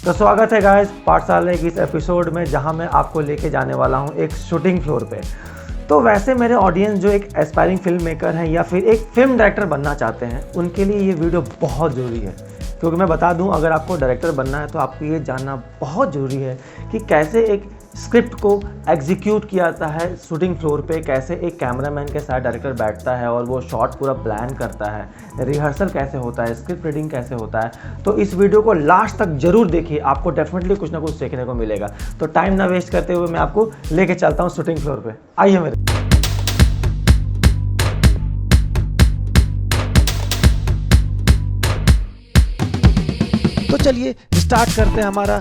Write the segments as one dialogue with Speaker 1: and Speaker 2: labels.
Speaker 1: तो स्वागत है गाइस पाठशाला के इस एपिसोड में, जहां मैं आपको लेके जाने वाला हूं एक शूटिंग फ्लोर पे। तो वैसे मेरे ऑडियंस जो एक एस्पायरिंग फिल्म मेकर हैं या फिर एक फिल्म डायरेक्टर बनना चाहते हैं, उनके लिए ये वीडियो बहुत ज़रूरी है। क्योंकि मैं बता दूं, अगर आपको डायरेक्टर बनना है तो आपको ये जानना बहुत ज़रूरी है कि कैसे एक स्क्रिप्ट को एग्जीक्यूट किया जाता है शूटिंग फ्लोर पे, कैसे एक कैमरामैन के साथ डायरेक्टर बैठता है और वो शॉट पूरा प्लान करता है, रिहर्सल कैसे होता है, स्क्रिप्ट रीडिंग कैसे होता है। तो इस वीडियो को लास्ट तक जरूर देखिए, आपको डेफिनेटली कुछ ना कुछ सीखने को मिलेगा। तो टाइम ना वेस्ट करते हुए मैं आपको लेके चलता हूँ शूटिंग फ्लोर पे। आइए मेरे। तो चलिए स्टार्ट करते हैं हमारा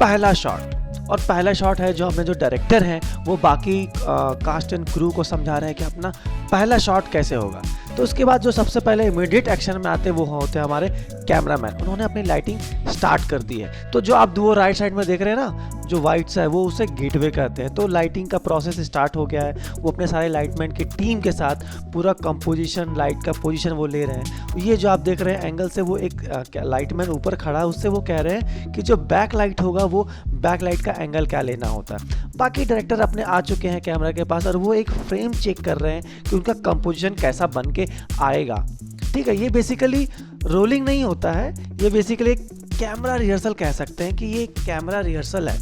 Speaker 1: पहला शॉट। और पहला शॉट है जो हमें जो डायरेक्टर हैं वो बाकी कास्ट एंड क्रू को समझा रहे हैं कि अपना पहला शॉट कैसे होगा। तो उसके बाद जो सबसे पहले इमीडिएट एक्शन में आते हैं वो होते हैं हमारे कैमरामैन। उन्होंने अपनी लाइटिंग स्टार्ट कर दी है। तो जो आप वो राइट साइड में देख रहे हैं ना, जो वाइट सा है, वो उसे गेटवे कहते हैं। तो लाइटिंग का प्रोसेस स्टार्ट हो गया है। वो अपने सारे लाइटमैन की टीम के साथ पूरा कंपोजिशन, लाइट का पोजीशन वो ले रहे हैं। ये जो आप देख रहे हैं एंगल से, वो एक लाइटमैन ऊपर खड़ा है, उससे वो कह रहे हैं कि जो बैक लाइट होगा वो बैक लाइट का एंगल क्या लेना होता है। बाकी डायरेक्टर अपने आ चुके हैं कैमरा के पास और वो एक फ्रेम चेक कर रहे हैं कि उनका कंपोजिशन कैसा बन के आएगा। ठीक है, ये बेसिकली रोलिंग नहीं होता है, ये बेसिकली एक कैमरा रिहर्सल कह सकते हैं कि ये कैमरा रिहर्सल है,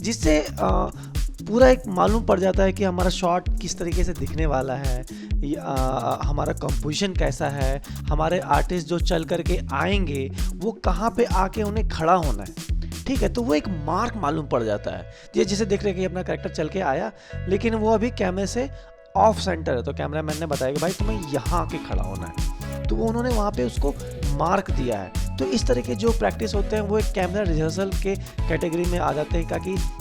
Speaker 1: जिससे पूरा एक मालूम पड़ जाता है कि हमारा शॉट किस तरीके से दिखने वाला है, हमारा कंपोजिशन कैसा है, हमारे आर्टिस्ट जो चल करके आएंगे वो कहाँ पे आके उन्हें खड़ा होना है। ठीक है, तो वो एक मार्क मालूम पड़ जाता है। ये जिसे देख रहे हैं कि अपना कैरेक्टर चल के आया लेकिन वो अभी कैमरे से ऑफ सेंटर है, तो कैमरामैन ने बताया कि भाई तुम्हें यहाँ आके खड़ा होना है, तो वो उन्होंने वहाँ पे उसको मार्क दिया है। तो इस तरह के जो प्रैक्टिस होते हैं वो एक कैमरा रिहर्सल के कैटेगरी में आ जाते हैं,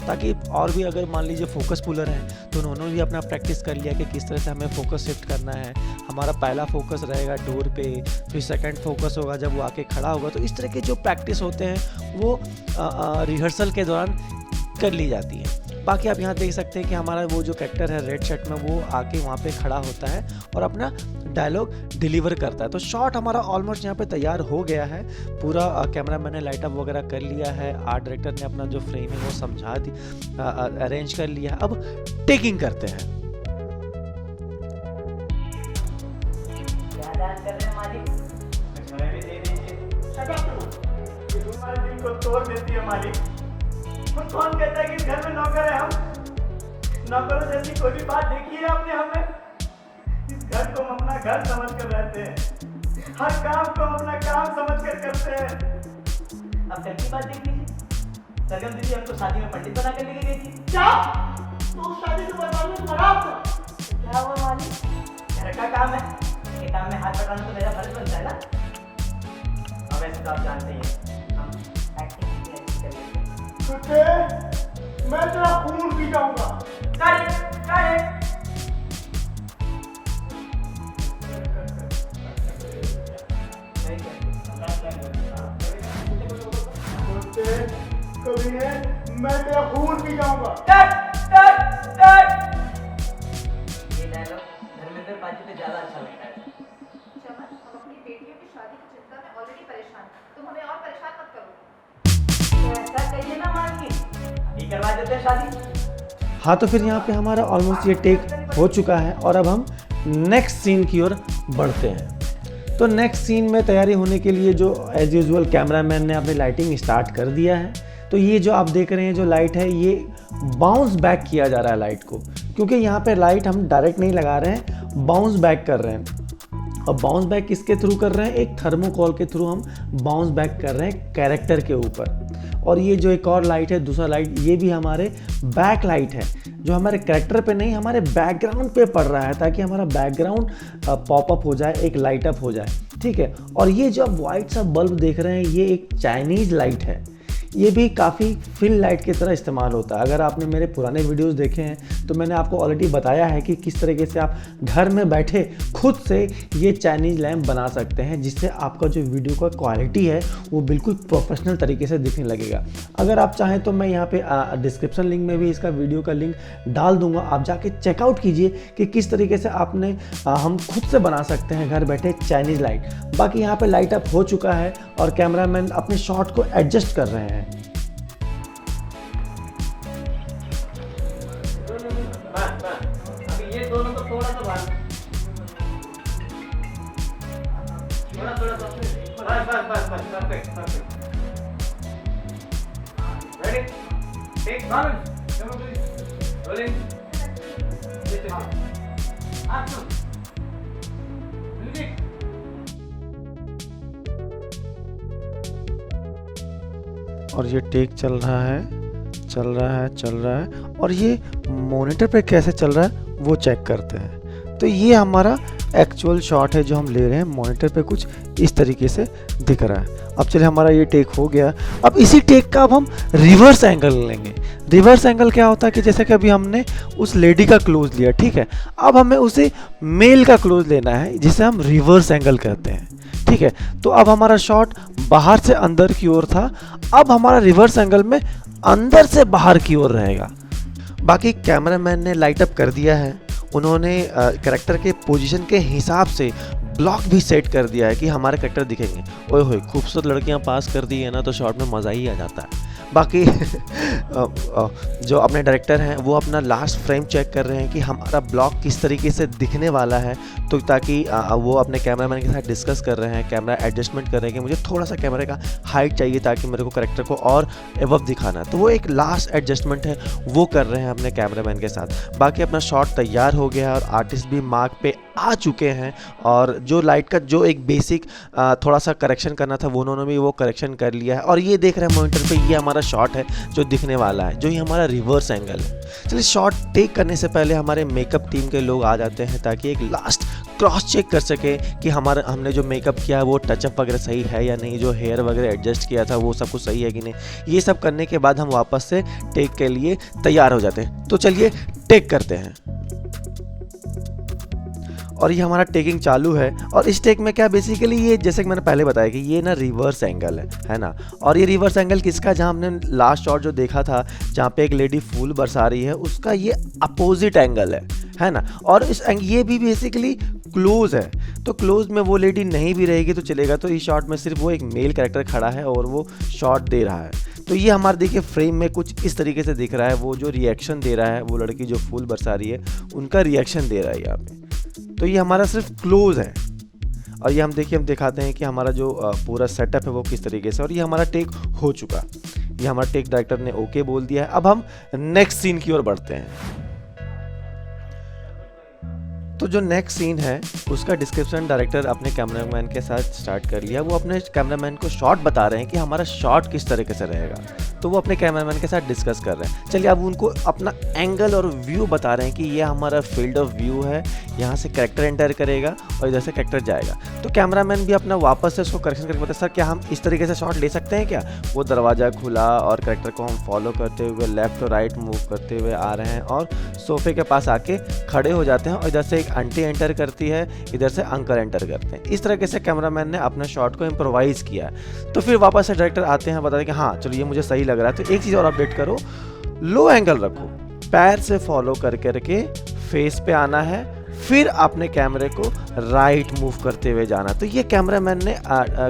Speaker 1: ताकि और भी अगर मान लीजिए फोकस पुलर हैं तो उन्होंने भी अपना प्रैक्टिस कर लिया कि किस तरह से हमें फोकस शिफ्ट करना है। हमारा पहला फोकस रहेगा डोर पे, फिर सेकंड फोकस होगा जब वो आके खड़ा होगा। तो इस तरह के जो प्रैक्टिस होते हैं वो रिहर्सल के दौरान कर ली जाती है। बाकी आप यहाँ देख सकते हैं कि हमारा वो जो कैरेक्टर है रेड शर्ट में, वो आके वहाँ पे खड़ा होता है और अपना डायलॉग डिलीवर करता है। तो शॉट हमारा ऑलमोस्ट यहाँ पे तैयार हो गया है। पूरा कैमरामैन ने लाइट अप वगैरह कर लिया है, आर्ट डायरेक्टर ने अपना जो फ्रेम है वो समझा दी, अरेंज कर लिया। अब टेकिंग करते हैं।
Speaker 2: तोड़ देती है मालिक। तो कौन कहता है कि इस घर में नौकर है? हम नौकरों जैसी कोई भी बात देखी है आपने? हमें इस घर को हम अपना घर समझ कर रहते हैं, हर काम को हम अपना काम समझ कर करते हैं। अब कल की बात देख लीजिए, सरगम दीदी हमको शादी में पंडित बना कर लेके गई थी। क्या? तो शादी से बर्बाद में खराब था। क्या हुआ मालिक? घर का काम है, ये काम में हाथ बटाना तो मेरा फर्ज बनता है ना। अब ऐसे तो आप जानते ही हैं, हम एक्टिंग कुत्ते, मैं तेरा खून पी जाऊंगा। कभी है मैं तेरा खून पी जाऊंगा। ये डायलॉग धर्मेंद्र पाजी पे ज्यादा अच्छा लगता है।
Speaker 3: चमन, हम अपनी बेटियों की शादी की चिंता में ऑलरेडी परेशान हैं, तुम हमें और परेशान मत करो।
Speaker 2: ऐसा कहिए ना मालकी, अभी करवा देते हैं शादी।
Speaker 1: हाँ, तो फिर यहाँ पे हमारा ऑलमोस्ट ये टेक हो चुका है और अब हम नेक्स्ट सीन की ओर बढ़ते हैं। तो नेक्स्ट सीन में तैयारी होने के लिए जो एज यूजुअल कैमरामैन ने अपनी लाइटिंग स्टार्ट कर दिया है। तो ये जो आप देख रहे हैं जो लाइट है, ये बाउंस बैक किया जा रहा है लाइट को, क्योंकि यहाँ पे लाइट हम डायरेक्ट नहीं लगा रहे हैं, बाउंस बैक कर रहे हैं। और बाउंस बैक किसके थ्रू कर रहे हैं? एक थर्मोकॉल के थ्रू हम बाउंस बैक कर रहे हैं कैरेक्टर के ऊपर। और ये जो एक और लाइट है, दूसरा लाइट, ये भी हमारे बैक लाइट है, जो हमारे कैरेक्टर पे नहीं, हमारे बैकग्राउंड पे पड़ रहा है, ताकि हमारा बैकग्राउंड पॉपअप हो जाए, एक लाइट अप हो जाए। ठीक है, और ये जो आप वाइट सा बल्ब देख रहे हैं, ये एक चाइनीज़ लाइट है। ये भी काफ़ी फिल लाइट की तरह इस्तेमाल होता है। अगर आपने मेरे पुराने वीडियोस देखे हैं तो मैंने आपको ऑलरेडी बताया है कि किस तरीके से आप घर में बैठे खुद से ये चाइनीज़ लैम्प बना सकते हैं, जिससे आपका जो वीडियो का क्वालिटी है वो बिल्कुल प्रोफेशनल तरीके से दिखने लगेगा। अगर आप चाहें तो मैं यहाँ पे डिस्क्रिप्शन लिंक में भी इसका वीडियो का लिंक डाल दूंगा, आप जाके चेकआउट कीजिए कि किस तरीके से आपने हम खुद से बना सकते हैं घर बैठे चाइनीज़ लाइट। बाकी यहाँ पे लाइट अप हो चुका है और कैमरामैन अपने शॉट को एडजस्ट कर रहे हैं।
Speaker 2: थोड़ा थोड़ा बस perfect ready take balance come please rolling action music
Speaker 1: और ये टेक चल रहा है और ये मॉनिटर पे कैसे चल रहा है वो चेक करते हैं। तो ये हमारा एक्चुअल शॉट है जो हम ले रहे हैं, मॉनिटर पे कुछ इस तरीके से दिख रहा है। अब चलिए हमारा ये टेक हो गया। अब इसी टेक का अब हम रिवर्स एंगल लेंगे। रिवर्स एंगल क्या होता है कि जैसे कि अभी हमने उस लेडी का क्लोज लिया, ठीक है, अब हमें उसे मेल का क्लोज लेना है जिसे हम रिवर्स एंगल कहते हैं, ठीक है। तो अब हमारा शॉट बाहर से अंदर की ओर था, अब हमारा रिवर्स एंगल में अंदर से बाहर की ओर रहेगा। बाकी कैमरामैन ने लाइट अप कर दिया है, उन्होंने कैरेक्टर के पोजीशन के हिसाब से ब्लॉक भी सेट कर दिया है कि हमारे कैरेक्टर दिखेंगे। ओए होए खूबसूरत लड़कियां पास कर दी है ना तो शॉट में मज़ा ही आ जाता है। बाकी जो अपने डायरेक्टर हैं वो अपना लास्ट फ्रेम चेक कर रहे हैं कि हमारा ब्लॉक किस तरीके से दिखने वाला है, तो ताकि वो अपने कैमरामैन के साथ डिस्कस कर रहे हैं, कैमरा एडजस्टमेंट कर रहे हैं कि मुझे थोड़ा सा कैमरे का हाइट चाहिए ताकि मेरे को कैरेक्टर को और एवब दिखाना है। तो वो एक लास्ट एडजस्टमेंट है वो कर रहे हैं अपने कैमरामैन के साथ। बाकी अपना शॉट तैयार हो गया है और आर्टिस्ट भी मार्क पे आ चुके हैं, और जो लाइट का जो एक बेसिक थोड़ा सा करेक्शन करना था वो उन्होंने भी वो करेक्शन कर लिया है। और ये देख रहे हैं मॉनिटर पे, ये हमारा शॉट है जो दिखने वाला है, जो ये हमारा रिवर्स एंगल है। चलिए शॉट टेक करने से पहले हमारे मेकअप टीम के लोग आ जाते हैं ताकि एक लास्ट क्रॉस चेक कर सके कि हमने जो मेकअप किया है वो टचअप वगैरह सही है या नहीं, जो हेयर वगैरह एडजस्ट किया था वो सब कुछ सही है कि नहीं। ये सब करने के बाद हम वापस से टेक के लिए तैयार हो जाते हैं। तो चलिए टेक करते हैं। और ये हमारा टेकिंग चालू है। और इस टेक में क्या बेसिकली ये जैसे कि मैंने पहले बताया कि ये ना रिवर्स एंगल है ना। और ये रिवर्स एंगल किसका, जहाँ हमने लास्ट शॉट जो देखा था जहाँ पे एक लेडी फूल बरसा रही है उसका ये अपोजिट एंगल है ना। और ये भी बेसिकली क्लोज है, तो क्लोज में वो लेडी नहीं भी रहेगी तो चलेगा। तो इस शॉट में सिर्फ वो एक मेल कैरेक्टर खड़ा है और वो शॉट दे रहा है। तो ये हमारे देखिए फ्रेम में कुछ इस तरीके से दिख रहा है, वो जो रिएक्शन दे रहा है, वो लड़की जो फूल बरसा रही है उनका रिएक्शन दे रहा है यहाँ पे। तो ये हमारा सिर्फ क्लोज है। और ये हम दिखाते हैं कि हमारा जो पूरा सेटअप है वो किस तरीके से। और ये हमारा टेक हो चुका, ये हमारा टेक डायरेक्टर ने ओके बोल दिया है। अब हम नेक्स्ट सीन की ओर बढ़ते हैं। तो जो नेक्स्ट सीन है उसका डिस्क्रिप्शन डायरेक्टर अपने कैमरामैन के साथ स्टार्ट कर लिया। वो अपने कैमरामैन को शॉट बता रहे हैं कि हमारा शॉट किस तरीके से रहेगा, तो वो अपने कैमरामैन के साथ डिस्कस कर रहे हैं। चलिए अब उनको अपना एंगल और व्यू बता रहे हैं कि ये हमारा फील्ड ऑफ व्यू है, यहाँ से कैरेक्टर एंटर करेगा और इधर से कैरेक्टर जाएगा। तो कैमरामैन भी अपना वापस से उसको करेक्शन करके बताया, सर क्या हम इस तरीके से शॉट ले सकते हैं क्या। वो दरवाज़ा खुला और कैरेक्टर को हम फॉलो करते हुए लेफ्ट और राइट मूव करते हुए आ रहे हैं और सोफे के पास आके खड़े हो जाते हैं। और इधर से एक आंटी एंटर करती है, इधर से अंकल एंटर करते हैं। इस तरीके से कैमरामैन ने अपने शॉट को इम्प्रोवाइज़ किया। तो फिर वापस से डायरेक्टर आते हैं, बताते हैं कि हाँ चलो ये मुझे सही लग रहा है। तो एक चीज़ और अपडेट करो, लो एंगल रखो, पैर से फॉलो करके फेस पे आना है, फिर अपने कैमरे को राइट मूव करते हुए जाना। तो ये कैमरामैन ने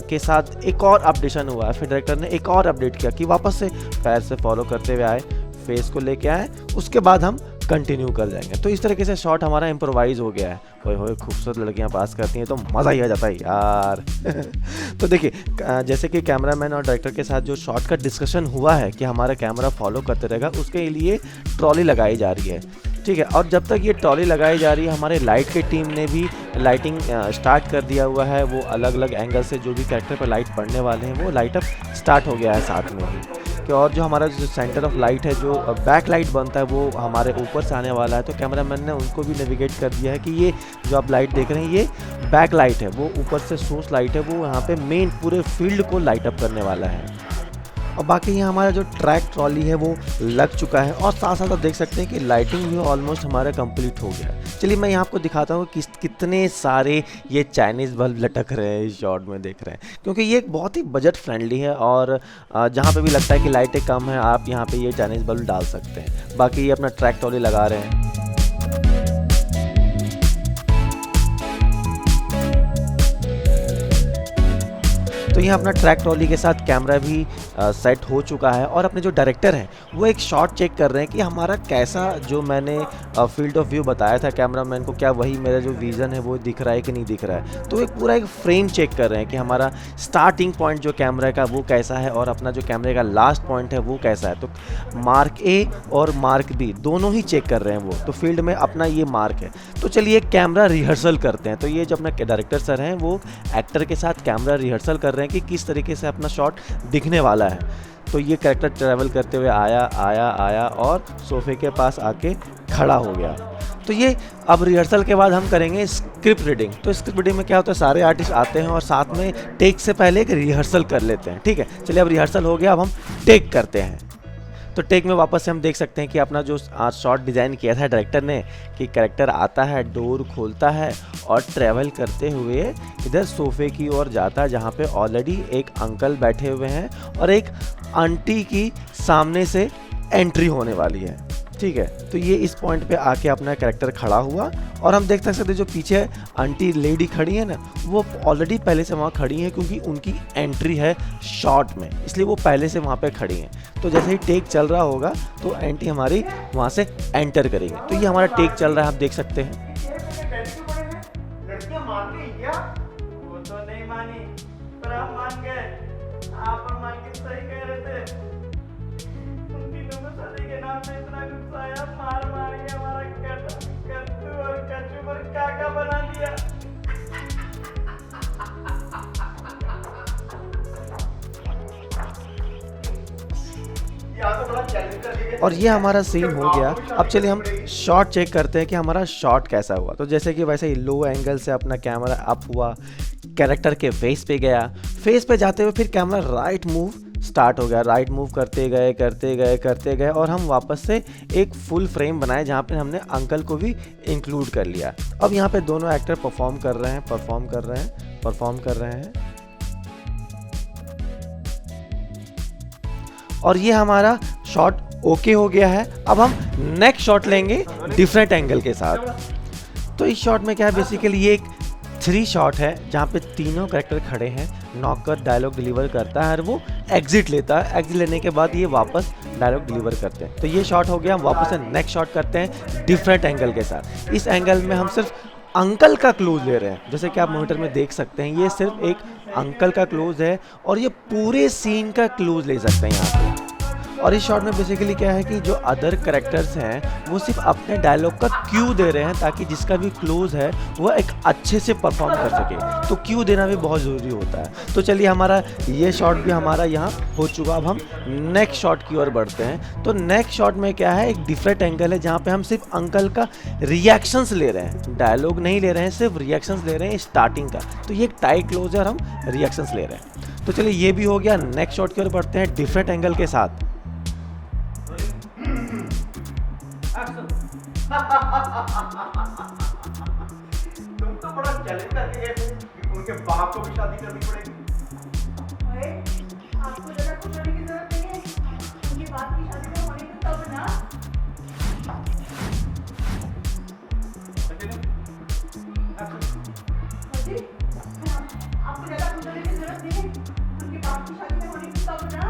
Speaker 1: के साथ एक और अपडेशन हुआ है। फिर डायरेक्टर ने एक और अपडेट किया कि वापस से पैर से फॉलो करते हुए आए, फेस को लेके आए, उसके बाद हम कंटिन्यू कर जाएंगे। तो इस तरीके से शॉट हमारा इम्प्रोवाइज हो गया है। होए खूबसूरत लड़कियां पास करती हैं तो मज़ा ही आ जाता है यार। तो देखिए जैसे कि कैमरामैन और डायरेक्टर के साथ जो शॉट का डिस्कशन हुआ है कि हमारा कैमरा फॉलो करते रहेगा, उसके लिए ट्रॉली लगाई जा रही है, ठीक है। और जब तक ये ट्रॉली लगाई जा रही है हमारे लाइट की टीम ने भी लाइटिंग स्टार्ट कर दिया हुआ है। वो अलग अलग एंगल से जो भी कैरेक्टर पर लाइट पड़ने वाले हैं वो लाइट अप स्टार्ट हो गया है साथ में ही। कि और जो हमारा जो सेंटर ऑफ लाइट है, जो बैक लाइट बनता है, वो हमारे ऊपर से आने वाला है। तो कैमरामैन ने उनको भी नेविगेट कर दिया है कि ये जो आप लाइट देख रहे हैं ये बैक लाइट है, वो ऊपर से सोर्स लाइट है, वो यहाँ पे मेन पूरे फील्ड को लाइट अप करने वाला है। और बाकी यहाँ हमारा जो ट्रैक ट्रॉली है वो लग चुका है और साथ साथ आप देख सकते हैं कि लाइटिंग भी ऑलमोस्ट हमारा कंप्लीट हो गया है। चलिए मैं यहाँ आपको दिखाता हूँ कि कितने सारे ये चाइनीज़ बल्ब लटक रहे हैं इस शॉट में, देख रहे हैं, क्योंकि ये एक बहुत ही बजट फ्रेंडली है। और जहाँ पे भी लगता है कि लाइटें कम है आप यहाँ पे ये चाइनीज़ बल्ब डाल सकते हैं। बाकी ये अपना ट्रैक ट्रॉली लगा रहे हैं। तो यहाँ अपना ट्रैक ट्रॉली के साथ कैमरा भी सेट हो चुका है। और अपने जो डायरेक्टर हैं वो एक शॉट चेक कर रहे हैं कि हमारा कैसा, जो मैंने फील्ड ऑफ व्यू बताया था कैमरामैन को, क्या वही मेरा जो विज़न है वो दिख रहा है कि नहीं दिख रहा है। तो एक पूरा एक फ्रेम चेक कर रहे हैं कि हमारा स्टार्टिंग पॉइंट जो कैमरे का वो कैसा है और अपना जो कैमरे का लास्ट पॉइंट है वो कैसा है। तो मार्क ए और मार्क बी दोनों ही चेक कर रहे हैं वो। तो फील्ड में अपना ये मार्क है। तो चलिए कैमरा रिहर्सल करते हैं। तो ये जो अपना डायरेक्टर सर हैं वो एक्टर के साथ कैमरा रिहर्सल कर रहे हैं कि किस तरीके से अपना शॉट दिखने वाला है। तो ये कैरेक्टर ट्रैवल करते हुए आया और सोफे के पास आके खड़ा हो गया। तो ये अब रिहर्सल के बाद हम करेंगे स्क्रिप्ट रीडिंग। तो स्क्रिप्ट रीडिंग में क्या होता है, सारे आर्टिस्ट आते हैं और साथ में टेक से पहले एक रिहर्सल कर लेते हैं। ठीक है, चलिए अब रिहर्सल हो गया, अब हम टेक करते हैं। तो टेक में वापस से हम देख सकते हैं कि अपना जो आज शॉट डिज़ाइन किया था डायरेक्टर ने, कि कैरेक्टर आता है, डोर खोलता है और ट्रैवल करते हुए इधर सोफे की ओर जाता है जहाँ पे ऑलरेडी एक अंकल बैठे हुए हैं और एक आंटी की सामने से एंट्री होने वाली है। ठीक है, तो ये इस पॉइंट पे आके अपना कैरेक्टर खड़ा हुआ और हम देख सकते हैं जो पीछे आंटी लेडी खड़ी है ना, वो ऑलरेडी पहले से वहाँ खड़ी हैं क्योंकि उनकी एंट्री है शॉट में, इसलिए वो पहले से वहाँ पे खड़ी हैं। तो जैसे ही टेक चल रहा होगा तो आंटी हमारी वहाँ से एंटर करेंगे। तो ये हमारा टेक चल रहा है, आप देख सकते हैं।
Speaker 2: लड़कियां मान गई क्या? वो तो नहीं मानी, पर हम मान गए। आप और मालकिन सही कह रहे थे। उन तीनों को सदी के नाम पे इतना गुस्सा आया, मार के हमारा कद्दू और कच्चू पर काका बना दिया।
Speaker 1: और ये हमारा सीन हो गया। अब चलिए हम शॉट चेक करते हैं कि हमारा शॉट कैसा हुआ। तो जैसे कि वैसे ही लो एंगल से अपना कैमरा अप हुआ, कैरेक्टर के फेस पे गया, फेस पे जाते हुए फिर कैमरा राइट मूव स्टार्ट हो गया। राइट मूव करते गए और हम वापस से एक फुल फ्रेम बनाए जहाँ पे हमने अंकल को भी इंक्लूड कर लिया। अब यहाँ पे दोनों एक्टर परफॉर्म कर रहे हैं और ये हमारा शॉट ओके हो गया है। अब हम नेक्स्ट शॉट लेंगे डिफरेंट एंगल के साथ। तो इस शॉट में क्या है, बेसिकली ये एक 3 शॉट है जहाँ पे तीनों कैरेक्टर खड़े हैं। नॉकर डायलॉग डिलीवर करता है और वो एग्जिट लेता है। एग्जिट लेने के बाद ये वापस डायलॉग डिलीवर करते हैं। तो ये शॉट हो गया। हम वापस से नेक्स्ट शॉट करते हैं डिफरेंट एंगल के साथ। इस एंगल में हम सिर्फ अंकल का क्लोज ले रहे हैं, जैसे कि आप मॉनिटर में देख सकते हैं। ये सिर्फ एक अंकल का क्लोज है और ये पूरे सीन का क्लोज ले सकते हैं यहाँ पे। और इस शॉट में बेसिकली क्या है कि जो अदर कैरेक्टर्स हैं वो सिर्फ अपने डायलॉग का क्यू दे रहे हैं ताकि जिसका भी क्लोज है वो एक अच्छे से परफॉर्म कर सके। तो क्यू देना भी बहुत ज़रूरी होता है। तो चलिए हमारा ये शॉट भी हमारा यहाँ हो चुका। अब हम नेक्स्ट शॉट की ओर बढ़ते हैं। तो नेक्स्ट शॉट में क्या है, एक डिफरेंट एंगल है जहाँ पे हम सिर्फ अंकल का रिएक्शंस ले रहे हैं, डायलॉग नहीं ले रहे हैं, सिर्फ रिएक्शंस ले रहे हैं स्टार्टिंग का। तो ये एक टाइट क्लोज है और हम रिएक्शंस ले रहे हैं। तो चलिए ये भी हो गया। नेक्स्ट शॉट की ओर बढ़ते हैं डिफरेंट एंगल के साथ।
Speaker 2: तुम तो बड़ा चैलेंज करके गए थे कि उनके बाप को भी शादी करनी पड़ेगी।
Speaker 3: आपको ज़्यादा कुछ करने की जरूरत नहीं है। उनके बाप की शादी तो होने को तब ना। आपको ज़्यादा कुछ करने की जरूरत नहीं है। उनके बाप की शादी होने को तब ना।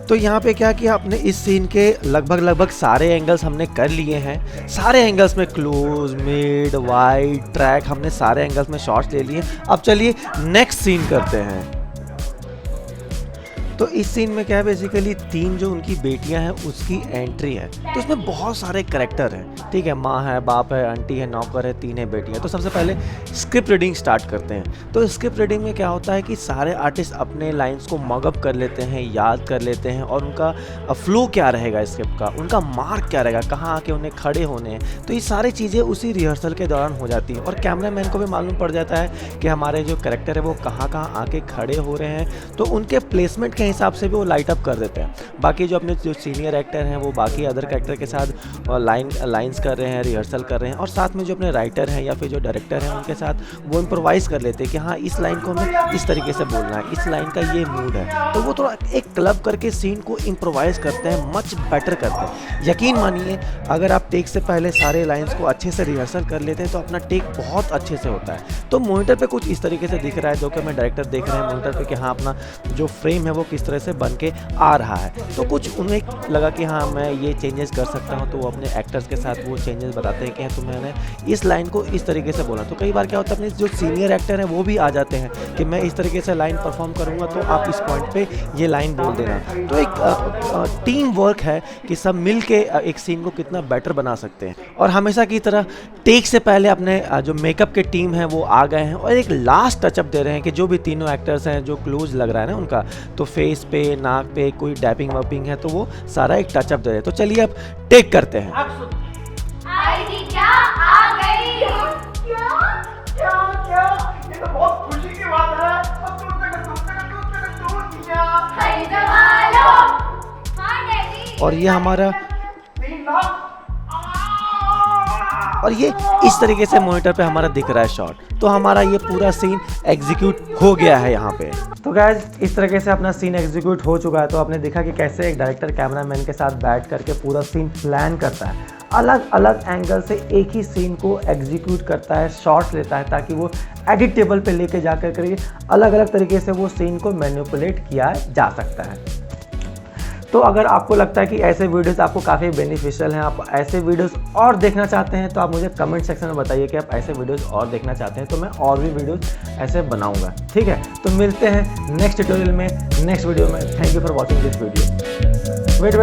Speaker 1: तो यहाँ पे क्या किया आपने, इस सीन के लगभग सारे एंगल्स हमने कर लिए हैं। सारे एंगल्स में क्लोज, मिड, वाइड, ट्रैक, हमने सारे एंगल्स में शॉट्स ले लिए। अब चलिए नेक्स्ट सीन करते हैं। तो इस सीन में क्या है, बेसिकली 3 जो उनकी बेटियां हैं उसकी एंट्री है। तो इसमें बहुत सारे करैक्टर हैं। ठीक है, माँ है, बाप है, आंटी है, नौकर है, 3 है बेटियां। तो सबसे पहले स्क्रिप्ट रीडिंग स्टार्ट करते हैं। तो स्क्रिप्ट रीडिंग में क्या होता है कि सारे आर्टिस्ट अपने लाइंस को मगअप कर लेते हैं, याद कर लेते हैं और उनका फ्लो क्या रहेगा स्क्रिप्ट का, उनका मार्क क्या रहेगा, कहाँ आके उन्हें खड़े होने हैं। तो ये सारी चीज़ें उसी रिहर्सल के दौरान हो जाती हैं और कैमरामैन को भी मालूम पड़ जाता है कि हमारे जो कैरेक्टर है वो कहाँ आके खड़े हो रहे हैं। तो उनके प्लेसमेंट के हिसाब से भी वो लाइट अप कर देते हैं। बाकी जो अपने जो सीनियर एक्टर हैं वो बाकी अदर कैरेक्टर के साथ लाइंस कर रहे हैं, रिहर्सल कर रहे हैं, और साथ में जो अपने राइटर हैं या फिर जो डायरेक्टर हैं उनके साथ वो इम्प्रोवाइज कर लेते हैं कि हाँ इस लाइन को हमें इस तरीके से बोलना है, इस लाइन का ये मूड है, तो वो थोड़ा एक क्लब करके सीन को इम्प्रोवाइज करते हैं, मच बेटर करते हैं। यकीन मानिए अगर आप टेक से पहले सारे लाइन्स को अच्छे से रिहर्सल कर लेते हैं तो अपना टेक बहुत अच्छे से होता है। तो मॉनिटर पे कुछ इस तरीके से दिख रहा है, जो कि मैं डायरेक्टर देख रहे हैं मॉनिटर पे कि हाँ अपना जो फ्रेम है वो किस तरह से बन के आ रहा है। तो कुछ उन्हें लगा कि हाँ मैं ये चेंजेस कर सकता हूँ, तो वो अपने एक्टर्स के साथ वो चेंजेस बताते हैं कि हाँ मैंने इस लाइन को इस तरीके से बोला। तो कई बार क्या होता है अपने जो सीनियर एक्टर हैं वो भी आ जाते हैं कि मैं इस तरीके से लाइन परफॉर्म करूँगा तो आप इस पॉइंट पे ये लाइन बोल देना। तो एक टीम वर्क है कि सब मिल के एक सीन को कितना बेटर बना सकते हैं। और हमेशा की तरह टेक से पहले अपने जो मेकअप के टीम है वो आ गए हैं और एक लास्ट टचअप दे रहे हैं कि जो भी तीनों एक्टर्स हैं जो क्लोज लग रहा है ना उनका, तो फेस पे नाक पे कोई डैपिंग वैपिंग है तो वो सारा एक टचअप दे रहे हैं। तो चलिए अब टेक करते हैं।
Speaker 3: आईडी क्या आ गई?
Speaker 2: क्या क्या क्या, ये तो बहुत खुशी की बात है। अब दूर किया
Speaker 3: खरीदवा लो। हाँ डैडी।
Speaker 1: और ये हमारा
Speaker 2: 3 लाख,
Speaker 1: और ये इस तरीके से मॉनिटर पे हमारा दिख रहा है शॉट। तो हमारा ये पूरा सीन एग्जीक्यूट हो गया है यहाँ पे। तो गाइस इस तरीके से अपना सीन एग्जीक्यूट हो चुका है। तो आपने देखा कि कैसे एक डायरेक्टर कैमरामैन के साथ बैठ करके पूरा सीन प्लान करता है, अलग अलग एंगल से एक ही सीन को एग्जीक्यूट करता है, शॉट्स लेता है ताकि वो एडिट टेबल पे लेके जाकर के अलग अलग तरीके से वो सीन को मैनिपुलेट किया जा सकता है। तो अगर आपको लगता है कि ऐसे वीडियोस आपको काफ़ी बेनिफिशियल हैं, आप ऐसे वीडियोस और देखना चाहते हैं, तो आप मुझे कमेंट सेक्शन में बताइए कि आप ऐसे वीडियोस और देखना चाहते हैं, तो मैं और भी वीडियोस ऐसे बनाऊंगा। ठीक है, तो मिलते हैं नेक्स्ट ट्यूटोरियल में, नेक्स्ट वीडियो में। Thank you for watching this video. Wait,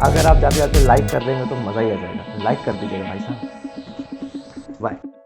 Speaker 1: अगर आप जाते जाते लाइक कर देंगे तो मज़ा ही आ जाएगा। लाइक कर दीजिएगा भाई साहब। बाय।